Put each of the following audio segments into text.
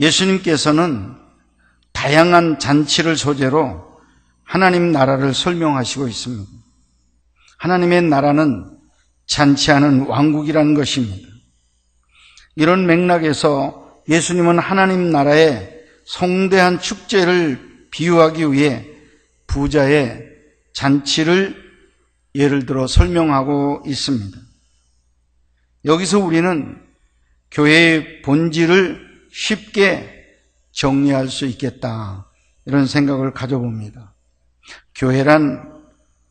예수님께서는 다양한 잔치를 소재로 하나님 나라를 설명하시고 있습니다. 하나님의 나라는 잔치하는 왕국이라는 것입니다. 이런 맥락에서 예수님은 하나님 나라의 성대한 축제를 비유하기 위해 부자의 잔치를 예를 들어 설명하고 있습니다. 여기서 우리는 교회의 본질을 쉽게 정리할 수 있겠다, 이런 생각을 가져봅니다. 교회란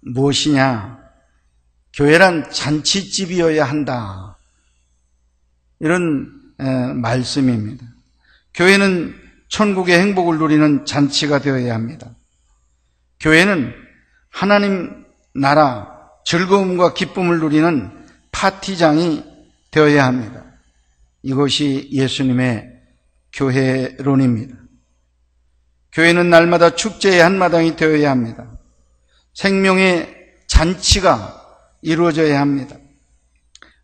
무엇이냐? 교회란 잔치집이어야 한다, 이런 말씀입니다. 교회는 천국의 행복을 누리는 잔치가 되어야 합니다. 교회는 하나님 나라 즐거움과 기쁨을 누리는 파티장이 되어야 합니다. 이것이 예수님의 교회론입니다. 교회는 날마다 축제의 한마당이 되어야 합니다. 생명의 잔치가 이루어져야 합니다.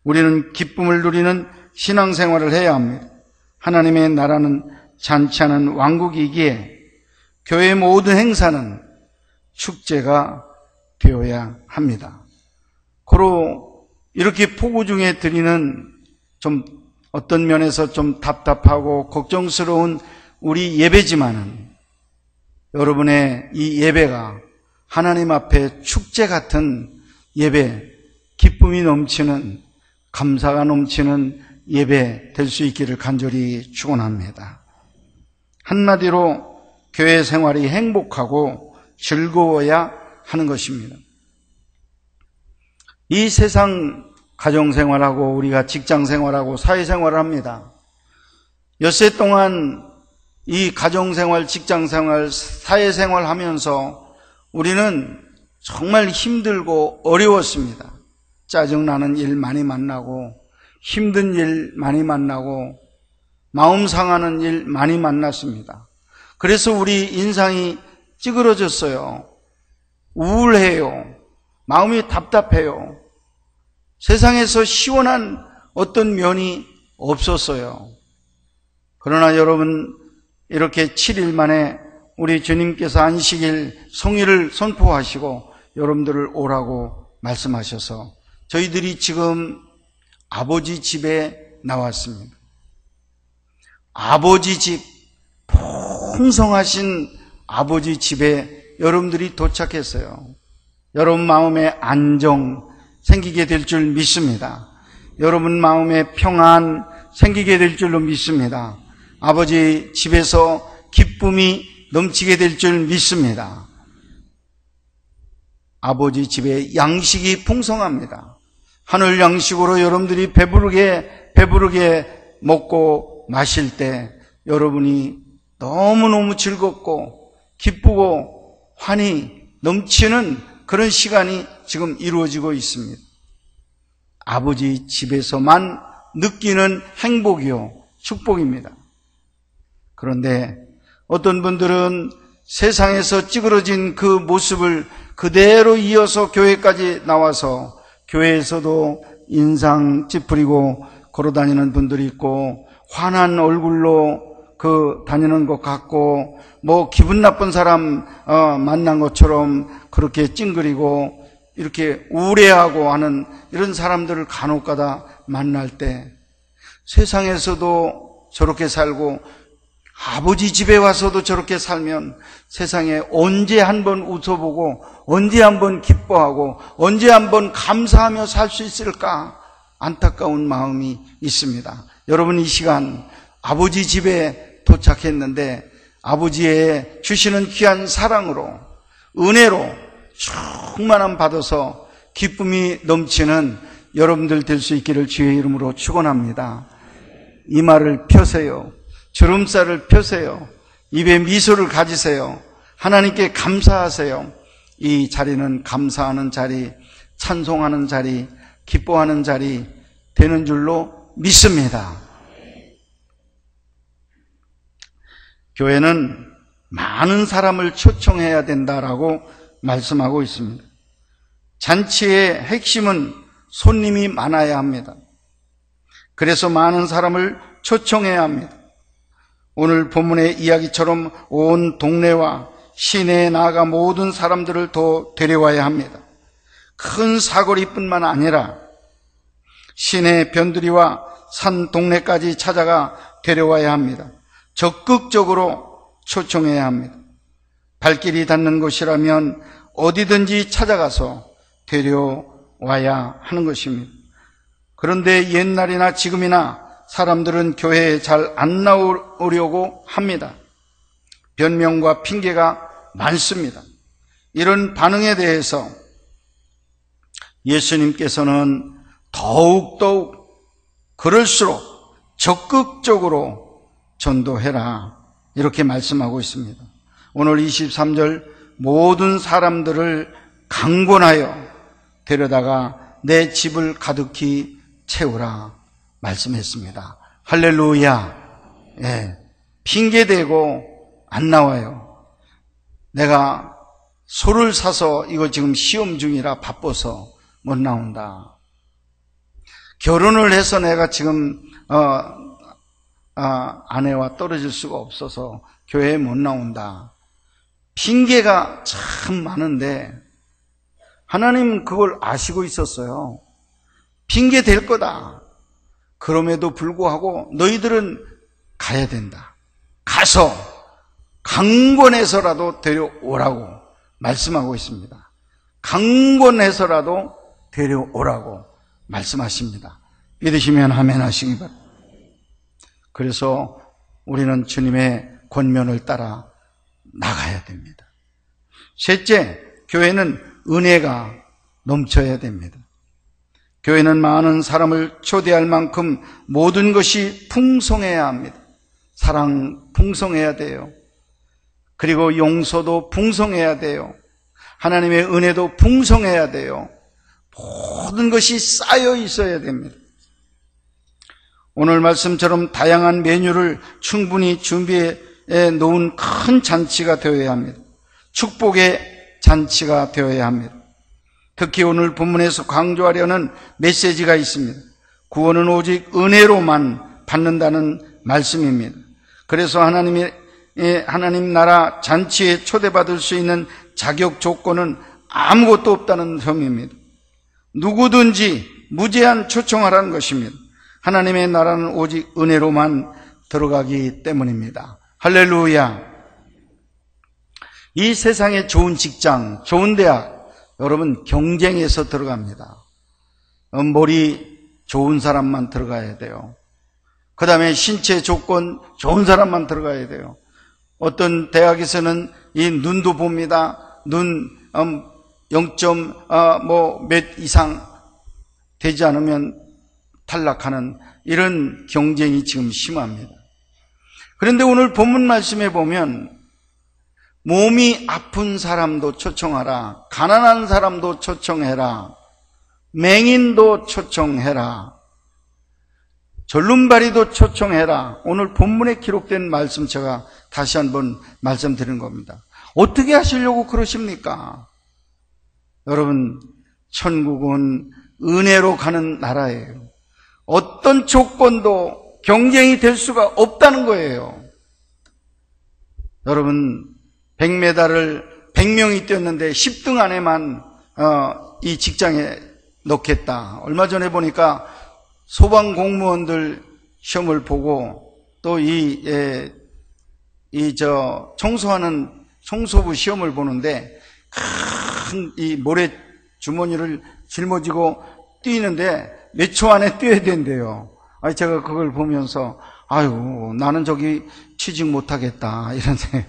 우리는 기쁨을 누리는 신앙생활을 해야 합니다. 하나님의 나라는 잔치하는 왕국이기에 교회의 모든 행사는 축제가 되어야 합니다. 고로 이렇게 포구 중에 드리는 좀 어떤 면에서 좀 답답하고 걱정스러운 우리 예배지만은 여러분의 이 예배가 하나님 앞에 축제 같은 예배, 기쁨이 넘치는, 감사가 넘치는 예배 될 수 있기를 간절히 축원합니다. 한마디로 교회 생활이 행복하고 즐거워야 하는 것입니다. 이 세상 가정생활하고 우리가 직장생활하고 사회생활을 합니다. 엿새 동안 이 가정생활, 직장생활, 사회생활 하면서 우리는 정말 힘들고 어려웠습니다. 짜증나는 일 많이 만나고 힘든 일 많이 만나고 마음 상하는 일 많이 만났습니다. 그래서 우리 인상이 찌그러졌어요. 우울해요. 마음이 답답해요. 세상에서 시원한 어떤 면이 없었어요. 그러나 여러분, 이렇게 7일 만에 우리 주님께서 안식일 성일을 선포하시고 여러분들을 오라고 말씀하셔서 저희들이 지금 아버지 집에 나왔습니다. 아버지 집, 풍성하신 아버지 집에 여러분들이 도착했어요. 여러분 마음에 안정 생기게 될 줄 믿습니다. 여러분 마음에 평안 생기게 될 줄로 믿습니다. 아버지 집에서 기쁨이 넘치게 될 줄 믿습니다. 아버지 집에 양식이 풍성합니다. 하늘 양식으로 여러분들이 배부르게 먹고 마실 때 여러분이 너무너무 즐겁고 기쁘고 환히 넘치는 그런 시간이 지금 이루어지고 있습니다. 아버지 집에서만 느끼는 행복이요, 축복입니다. 그런데 어떤 분들은 세상에서 찌그러진 그 모습을 그대로 이어서 교회까지 나와서 교회에서도 인상 찌푸리고 걸어다니는 분들이 있고 환한 얼굴로 다니는 것 같고 뭐 기분 나쁜 사람 만난 것처럼 그렇게 찡그리고 이렇게 우울해하고 하는 이런 사람들을 간혹가다 만날 때 세상에서도 저렇게 살고 아버지 집에 와서도 저렇게 살면 세상에 언제 한번 웃어보고 언제 한번 기뻐하고 언제 한번 감사하며 살 수 있을까 안타까운 마음이 있습니다. 여러분, 이 시간 아버지 집에 도착했는데 아버지의 주시는 귀한 사랑으로 은혜로 충만함 받아서 기쁨이 넘치는 여러분들 될 수 있기를 주의 이름으로 축원합니다. 이마를 펴세요. 주름살을 펴세요. 입에 미소를 가지세요. 하나님께 감사하세요. 이 자리는 감사하는 자리, 찬송하는 자리, 기뻐하는 자리 되는 줄로 믿습니다. 교회는 많은 사람을 초청해야 된다라고 말씀하고 있습니다. 잔치의 핵심은 손님이 많아야 합니다. 그래서 많은 사람을 초청해야 합니다. 오늘 본문의 이야기처럼 온 동네와 시내에 나아가 모든 사람들을 더 데려와야 합니다. 큰 사거리뿐만 아니라 시내 변두리와 산 동네까지 찾아가 데려와야 합니다. 적극적으로 초청해야 합니다. 발길이 닿는 곳이라면 어디든지 찾아가서 데려와야 하는 것입니다. 그런데 옛날이나 지금이나 사람들은 교회에 잘 안 나오려고 합니다. 변명과 핑계가 많습니다. 이런 반응에 대해서 예수님께서는 더욱더욱 그럴수록 적극적으로 전도해라, 이렇게 말씀하고 있습니다. 오늘 23절 모든 사람들을 강권하여 데려다가 내 집을 가득히 채우라 말씀했습니다. 할렐루야. 예, 핑계대고 안 나와요. 내가 소를 사서 이거 지금 시험 중이라 바빠서 못 나온다. 결혼을 해서 내가 지금 아내와 떨어질 수가 없어서 교회에 못 나온다. 핑계가 참 많은데 하나님은 그걸 아시고 있었어요. 핑계 될 거다. 그럼에도 불구하고 너희들은 가야 된다. 가서 강권해서라도 데려오라고 말씀하고 있습니다. 강권해서라도 데려오라고 말씀하십니다. 믿으시면 아멘 하시기 바랍니다. 그래서 우리는 주님의 권면을 따라 나가야 됩니다. 셋째, 교회는 은혜가 넘쳐야 됩니다. 교회는 많은 사람을 초대할 만큼 모든 것이 풍성해야 합니다. 사랑 풍성해야 돼요. 그리고 용서도 풍성해야 돼요. 하나님의 은혜도 풍성해야 돼요. 모든 것이 쌓여 있어야 됩니다. 오늘 말씀처럼 다양한 메뉴를 충분히 준비해 놓은 큰 잔치가 되어야 합니다. 축복의 잔치가 되어야 합니다. 특히 오늘 본문에서 강조하려는 메시지가 있습니다. 구원은 오직 은혜로만 받는다는 말씀입니다. 그래서 하나님 나라 잔치에 초대받을 수 있는 자격 조건은 아무것도 없다는 점입니다. 누구든지 무제한 초청하라는 것입니다. 하나님의 나라는 오직 은혜로만 들어가기 때문입니다. 할렐루야. 이 세상에 좋은 직장, 좋은 대학, 여러분 경쟁에서 들어갑니다. 머리 좋은 사람만 들어가야 돼요. 그 다음에 신체 조건 좋은 사람만 들어가야 돼요. 어떤 대학에서는 이 눈도 봅니다. 눈 0. 몇 이상 되지 않으면 탈락하는 이런 경쟁이 지금 심합니다. 그런데 오늘 본문 말씀에 보면 몸이 아픈 사람도 초청하라, 가난한 사람도 초청해라, 맹인도 초청해라, 절름발이도 초청해라. 오늘 본문에 기록된 말씀 제가 다시 한번 말씀드린 겁니다. 어떻게 하시려고 그러십니까? 여러분, 천국은 은혜로 가는 나라예요. 어떤 조건도 경쟁이 될 수가 없다는 거예요. 여러분, 100m를 100명이 뛰었는데 10등 안에만 이 직장에 넣겠다. 얼마 전에 보니까 소방 공무원들 시험을 보고 또 청소하는 청소부 시험을 보는데 큰 이 모래 주머니를 짊어지고 뛰는데 몇 초 안에 뛰어야 된대요. 제가 그걸 보면서 나는 저기 취직 못하겠다 이런 생각.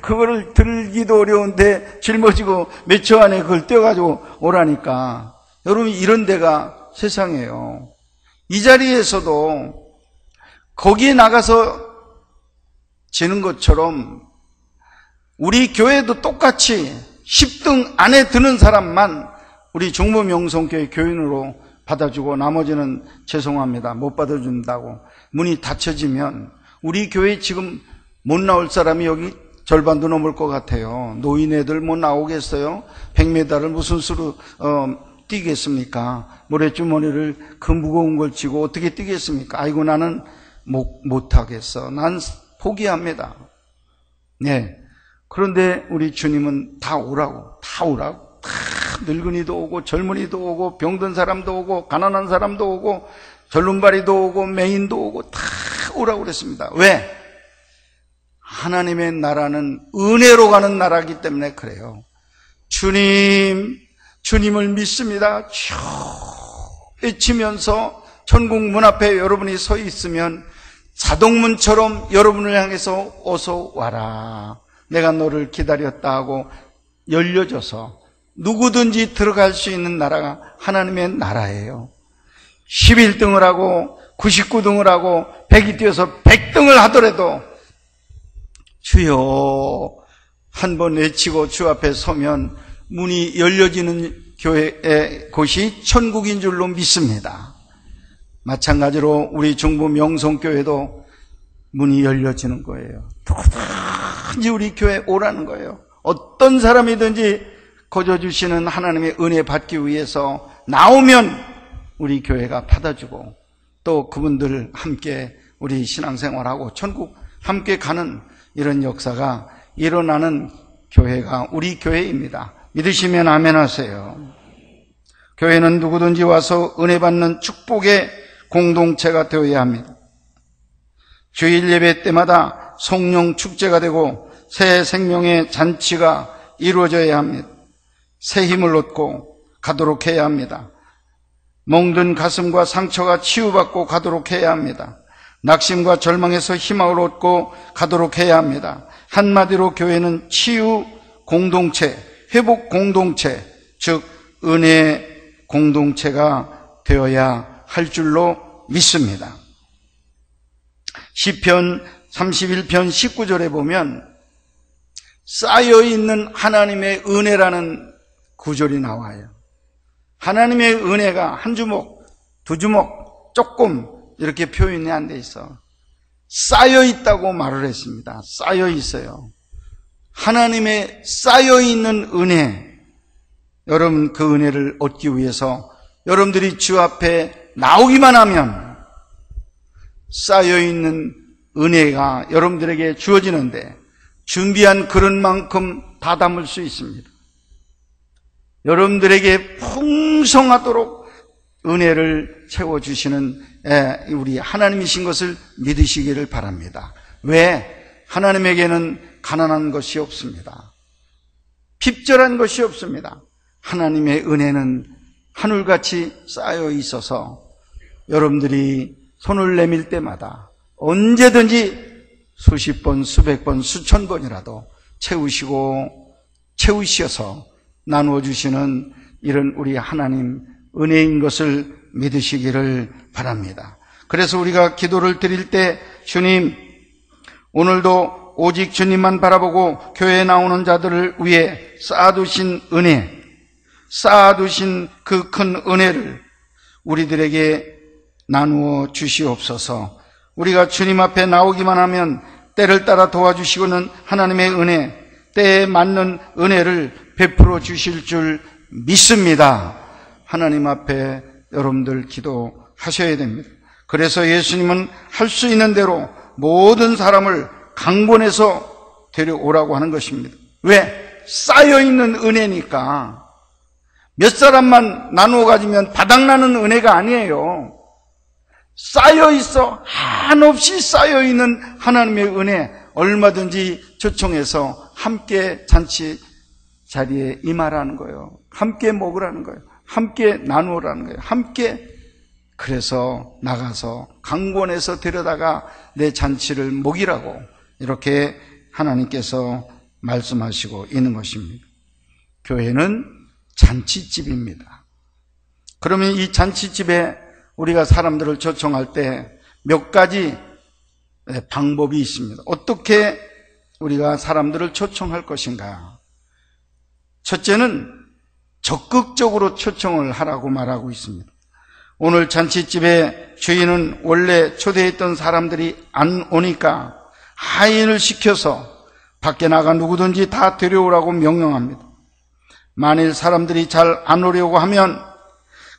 그거를 들기도 어려운데 짊어지고 몇 초 안에 그걸 뛰어가지고 오라니까. 여러분, 이런 데가 세상이에요. 이 자리에서도 거기에 나가서 지는 것처럼 우리 교회도 똑같이 10등 안에 드는 사람만 우리 종모명성교회 교인으로 받아주고 나머지는 죄송합니다, 못 받아준다고 문이 닫혀지면 우리 교회 지금 못 나올 사람이 여기 절반도 넘을 것 같아요. 노인애들 못 나오겠어요? 100m를 무슨 수로 뛰겠습니까? 모래주머니를 그 무거운 걸 쥐고 어떻게 뛰겠습니까? 아이고, 나는 못하겠어. 난 포기합니다. 네. 그런데 우리 주님은 다 오라고. 다 늙은이도 오고 젊은이도 오고 병든 사람도 오고 가난한 사람도 오고 절름발이도 오고 맹인도 오고 다 오라고 그랬습니다. 왜? 하나님의 나라는 은혜로 가는 나라이기 때문에 그래요. 주님을 믿습니다. 쭉 외치면서 천국 문 앞에 여러분이 서 있으면 자동문처럼 여러분을 향해서 어서 와라. 내가 너를 기다렸다 하고 열려줘서 누구든지 들어갈 수 있는 나라가 하나님의 나라예요. 11등을 하고 99등을 하고 100이 뛰어서 100등을 하더라도 주여 한번 외치고 주 앞에 서면 문이 열려지는 교회의 곳이 천국인 줄로 믿습니다. 마찬가지로 우리 중부 명성교회도 문이 열려지는 거예요. 누구든지 우리 교회에 오라는 거예요. 어떤 사람이든지 거저주시는 하나님의 은혜 받기 위해서 나오면 우리 교회가 받아주고 또 그분들 함께 우리 신앙생활하고 천국 함께 가는 이런 역사가 일어나는 교회가 우리 교회입니다. 믿으시면 아멘 하세요. 교회는 누구든지 와서 은혜 받는 축복의 공동체가 되어야 합니다. 주일 예배 때마다 성령 축제가 되고 새 생명의 잔치가 이루어져야 합니다. 새 힘을 얻고 가도록 해야 합니다. 멍든 가슴과 상처가 치유받고 가도록 해야 합니다. 낙심과 절망에서 희망을 얻고 가도록 해야 합니다. 한마디로 교회는 치유 공동체, 회복 공동체, 즉 은혜 공동체가 되어야 할 줄로 믿습니다. 시편 31편 19절에 보면 쌓여있는 하나님의 은혜라는 구절이 나와요. 하나님의 은혜가 한 주먹, 두 주먹, 조금 이렇게 표현이 안 돼 있어. 쌓여있다고 말을 했습니다. 쌓여있어요. 하나님의 쌓여있는 은혜, 여러분 그 은혜를 얻기 위해서 여러분들이 주 앞에 나오기만 하면 쌓여있는 은혜가 여러분들에게 주어지는데 준비한 그릇만큼 다 담을 수 있습니다. 여러분들에게 풍성하도록 은혜를 채워주시는 우리 하나님이신 것을 믿으시기를 바랍니다. 왜? 하나님에게는 가난한 것이 없습니다. 핍절한 것이 없습니다. 하나님의 은혜는 하늘같이 쌓여 있어서 여러분들이 손을 내밀 때마다 언제든지 수십 번, 수백 번, 수천 번이라도 채우셔서 나누어 주시는 이런 우리 하나님 은혜인 것을 믿으시기를 바랍니다. 그래서 우리가 기도를 드릴 때 주님, 오늘도 오직 주님만 바라보고 교회에 나오는 자들을 위해 쌓아두신 은혜, 쌓아두신 그 큰 은혜를 우리들에게 나누어 주시옵소서. 우리가 주님 앞에 나오기만 하면 때를 따라 도와주시고는 하나님의 은혜, 때에 맞는 은혜를 베풀어 주실 줄 믿습니다. 하나님 앞에 여러분들 기도하셔야 됩니다. 그래서 예수님은 할 수 있는 대로 모든 사람을 강권해서 데려오라고 하는 것입니다. 왜? 쌓여있는 은혜니까. 몇 사람만 나누어 가지면 바닥나는 은혜가 아니에요. 쌓여있어, 한없이 쌓여있는 하나님의 은혜, 얼마든지 초청해서 함께 잔치 자리에 임하라는 거예요. 함께 먹으라는 거예요. 함께 나누라는 거예요. 함께. 그래서 나가서 강권해서 데려다가 내 잔치를 먹이라고 이렇게 하나님께서 말씀하시고 있는 것입니다. 교회는 잔치집입니다. 그러면 이 잔치집에 우리가 사람들을 초청할 때 몇 가지 방법이 있습니다. 어떻게 우리가 사람들을 초청할 것인가? 첫째는 적극적으로 초청을 하라고 말하고 있습니다. 오늘 잔치집에 주인은 원래 초대했던 사람들이 안 오니까 하인을 시켜서 밖에 나가 누구든지 다 데려오라고 명령합니다. 만일 사람들이 잘 안 오려고 하면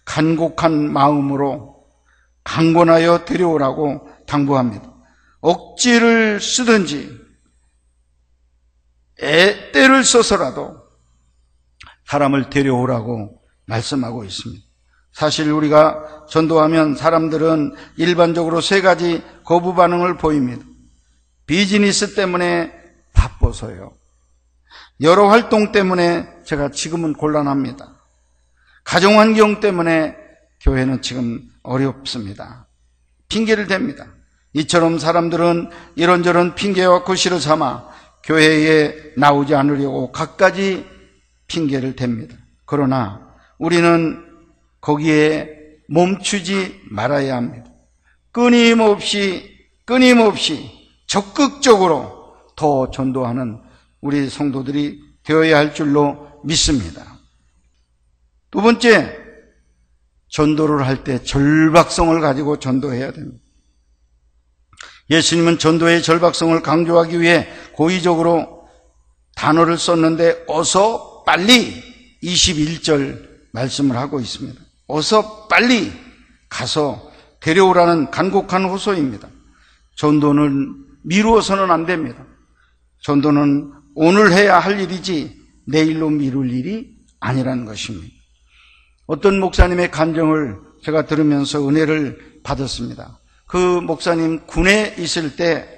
간곡한 마음으로 강권하여 데려오라고 당부합니다. 억지를 쓰든지 때를 써서라도 사람을 데려오라고 말씀하고 있습니다. 사실 우리가 전도하면 사람들은 일반적으로 세 가지 거부 반응을 보입니다. 비즈니스 때문에 바빠서요. 여러 활동 때문에 제가 지금은 곤란합니다. 가정환경 때문에 교회는 지금 어렵습니다. 핑계를 댑니다. 이처럼 사람들은 이런저런 핑계와 구실을 삼아 교회에 나오지 않으려고 갖가지 핑계를 댑니다. 그러나 우리는 거기에 멈추지 말아야 합니다. 끊임없이 적극적으로 더 전도하는 우리 성도들이 되어야 할 줄로 믿습니다. 두 번째, 전도를 할 때 절박성을 가지고 전도해야 됩니다. 예수님은 전도의 절박성을 강조하기 위해 고의적으로 단어를 썼는데 어서 빨리 21절 말씀을 하고 있습니다. 어서 빨리 가서 데려오라는 간곡한 호소입니다. 전도는 미루어서는 안 됩니다. 전도는 오늘 해야 할 일이지 내일로 미룰 일이 아니라는 것입니다. 어떤 목사님의 간증을 제가 들으면서 은혜를 받았습니다. 그 목사님 군에 있을 때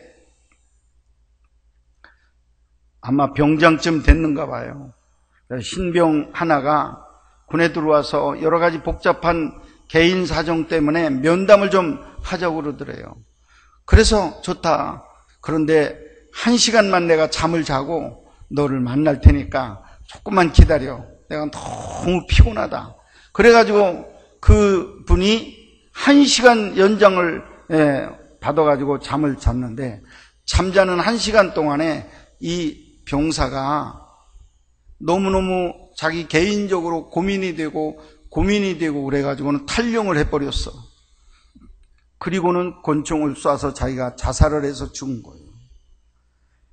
아마 병장쯤 됐는가 봐요. 신병 하나가 군에 들어와서 여러 가지 복잡한 개인 사정 때문에 면담을 좀 하자고 그러더래요. 그래서 좋다. 그런데 1시간만 내가 잠을 자고 너를 만날 테니까 조금만 기다려. 내가 너무 피곤하다. 그래가지고 그 분이 1시간 연장을 받아가지고 잠을 잤는데 잠자는 1시간 동안에 이 병사가 너무너무 자기 개인적으로 고민이 되고 그래가지고는 탈영을 해버렸어. 그리고는 권총을 쏴서 자기가 자살을 해서 죽은 거예요.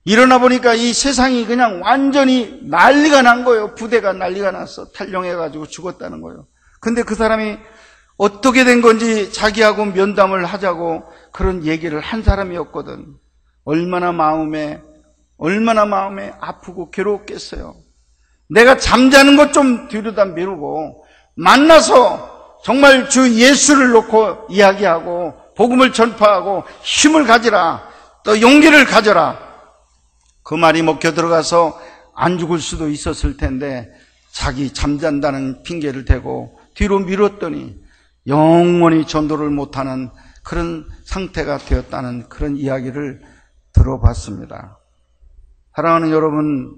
일어나 보니까 이 세상이 그냥 완전히 난리가 난 거예요. 부대가 난리가 났어. 탈영해가지고 죽었다는 거예요. 근데 그 사람이 어떻게 된 건지 자기하고 면담을 하자고 그런 얘기를 한 사람이었거든. 얼마나 마음에 아프고 괴로웠겠어요. 내가 잠자는 것 좀 뒤로다 미루고 만나서 정말 주 예수를 놓고 이야기하고 복음을 전파하고 힘을 가지라, 또 용기를 가져라. 그 말이 먹혀 들어가서 안 죽을 수도 있었을 텐데 자기 잠잔다는 핑계를 대고 뒤로 미뤘더니 영원히 전도를 못하는 그런 상태가 되었다는 그런 이야기를 들어봤습니다. 사랑하는 여러분,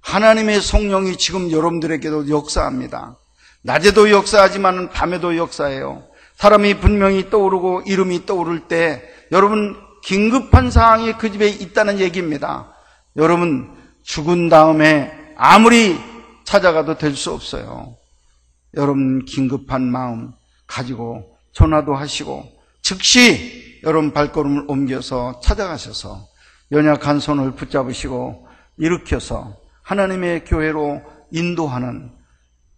하나님의 성령이 지금 여러분들에게도 역사합니다. 낮에도 역사하지만 밤에도 역사해요. 사람이 분명히 떠오르고 이름이 떠오를 때 여러분 긴급한 상황이 그 집에 있다는 얘기입니다. 여러분 죽은 다음에 아무리 찾아가도 될 수 없어요. 여러분 긴급한 마음 가지고 전화도 하시고 즉시 여러분 발걸음을 옮겨서 찾아가셔서 연약한 손을 붙잡으시고 일으켜서 하나님의 교회로 인도하는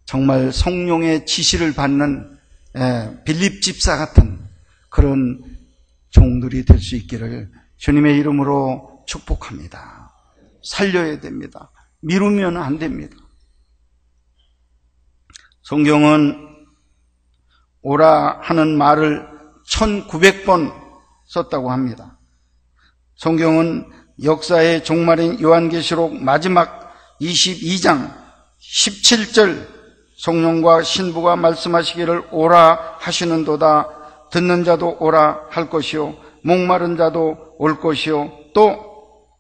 정말 성령의 지시를 받는 빌립 집사 같은 그런 종들이 될 수 있기를 주님의 이름으로 축복합니다. 살려야 됩니다. 미루면 안 됩니다. 성경은 오라 하는 말을 1900번 썼다고 합니다. 성경은 역사의 종말인 요한계시록 마지막 22장 17절 성령과 신부가 말씀하시기를 오라 하시는도다. 듣는 자도 오라 할 것이요 목마른 자도 올 것이요 또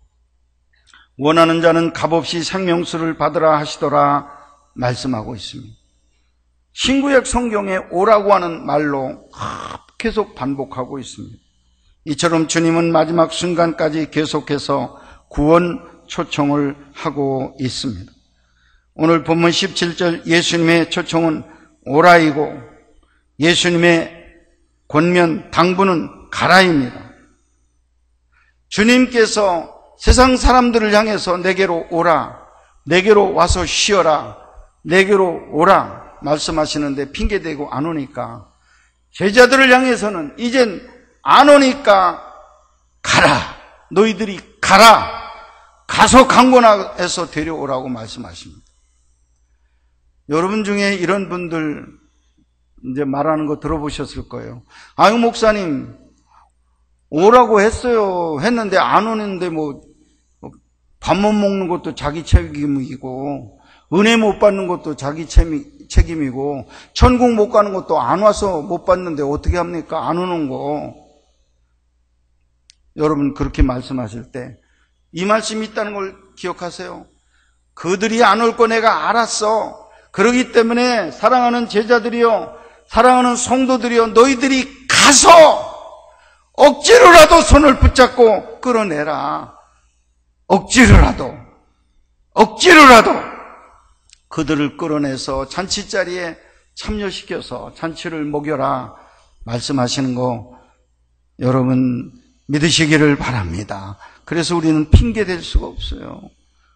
원하는 자는 값없이 생명수를 받으라 하시더라 말씀하고 있습니다. 신구약 성경에 오라고 하는 말로 계속 반복하고 있습니다. 이처럼 주님은 마지막 순간까지 계속해서 구원 초청을 하고 있습니다. 오늘 본문 17절 예수님의 초청은 오라이고 예수님의 권면 당부는 가라입니다. 주님께서 세상 사람들을 향해서 내게로 오라, 내게로 와서 쉬어라, 내게로 오라 말씀하시는데 핑계대고 안 오니까 제자들을 향해서는 이젠 안 오니까 가라. 너희들이 가라. 가서 강권해서 데려오라고 말씀하십니다. 여러분 중에 이런 분들 이제 말하는 거 들어보셨을 거예요. 아유, 목사님, 오라고 했는데 안 오는데 밥 못 먹는 것도 자기 책임이고, 은혜 못 받는 것도 자기 책임이고, 천국 못 가는 것도 안 와서 못 받는데 어떻게 합니까? 안 오는 거. 여러분 그렇게 말씀하실 때 이 말씀이 있다는 걸 기억하세요. 그들이 안 올 거 내가 알았어. 그러기 때문에 사랑하는 제자들이요, 사랑하는 성도들이요, 너희들이 가서 억지로라도 손을 붙잡고 끌어내라. 억지로라도 그들을 끌어내서 잔치자리에 참여시켜서 잔치를 먹여라 말씀하시는 거 여러분 믿으시기를 바랍니다. 그래서 우리는 핑계 댈 수가 없어요.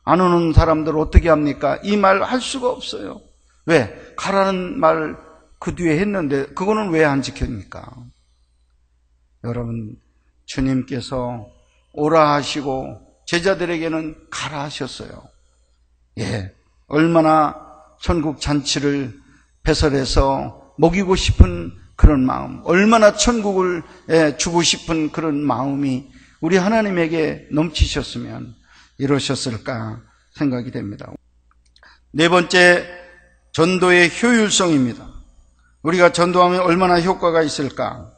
안 오는 사람들 어떻게 합니까? 이 말 할 수가 없어요. 왜? 가라는 말 그 뒤에 했는데 그거는 왜 안 지킵니까? 여러분, 주님께서 오라 하시고 제자들에게는 가라 하셨어요. 예, 얼마나 천국 잔치를 배설해서 먹이고 싶은 그런 마음, 얼마나 천국을 주고 싶은 그런 마음이 우리 하나님에게 넘치셨으면 이러셨을까 생각이 됩니다. 네 번째, 전도의 효율성입니다. 우리가 전도하면 얼마나 효과가 있을까?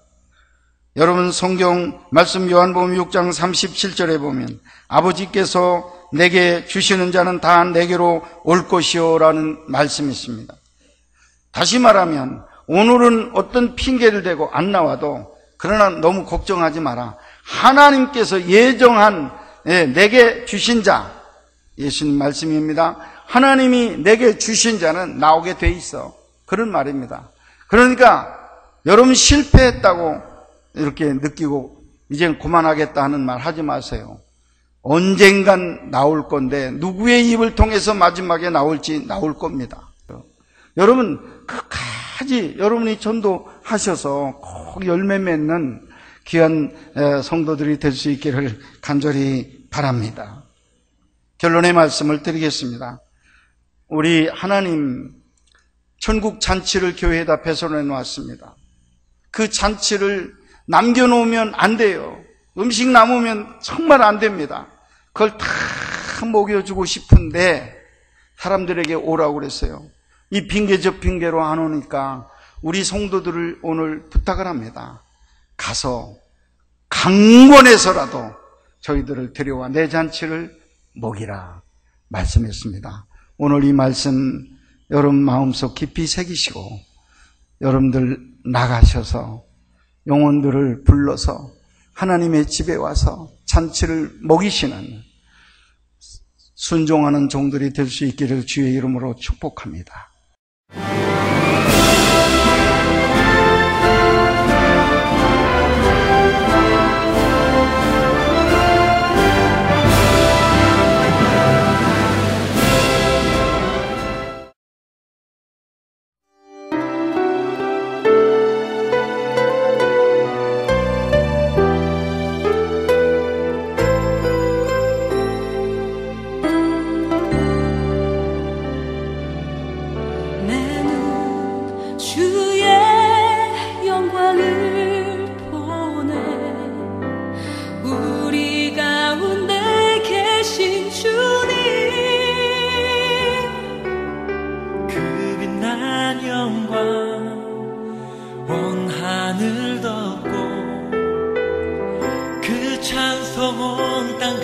여러분 성경 말씀 요한복음 6장 37절에 보면 아버지께서 내게 주시는 자는 다 내게로 올 것이요 라는 말씀이 있습니다. 다시 말하면 오늘은 어떤 핑계를 대고 안 나와도 그러나 너무 걱정하지 마라. 하나님께서 예정한 내게 주신 자, 예수님 말씀입니다. 하나님이 내게 주신 자는 나오게 돼 있어. 그런 말입니다. 그러니까 여러분 실패했다고 이렇게 느끼고 이제는 그만하겠다 하는 말 하지 마세요. 언젠간 나올 건데 누구의 입을 통해서 마지막에 나올지 나올 겁니다. 여러분 끝까지 여러분이 전도하셔서 꼭 열매 맺는 귀한 성도들이 될 수 있기를 간절히 바랍니다. 결론의 말씀을 드리겠습니다. 우리 하나님 천국 잔치를 교회에다 배설해 놓았습니다. 그 잔치를 남겨놓으면 안 돼요. 음식 남으면 정말 안 됩니다. 그걸 다 먹여주고 싶은데 사람들에게 오라고 그랬어요. 이 핑계 저 핑계로 안 오니까 우리 성도들을 오늘 부탁을 합니다. 가서 강권해서라도 저희들을 데려와 내 잔치를 먹이라 말씀했습니다. 오늘 이 말씀 여러분 마음속 깊이 새기시고 여러분들 나가셔서 영혼들을 불러서 하나님의 집에 와서 잔치를 먹이시는 순종하는 종들이 될 수 있기를 주의 이름으로 축복합니다. 찬송 온 땅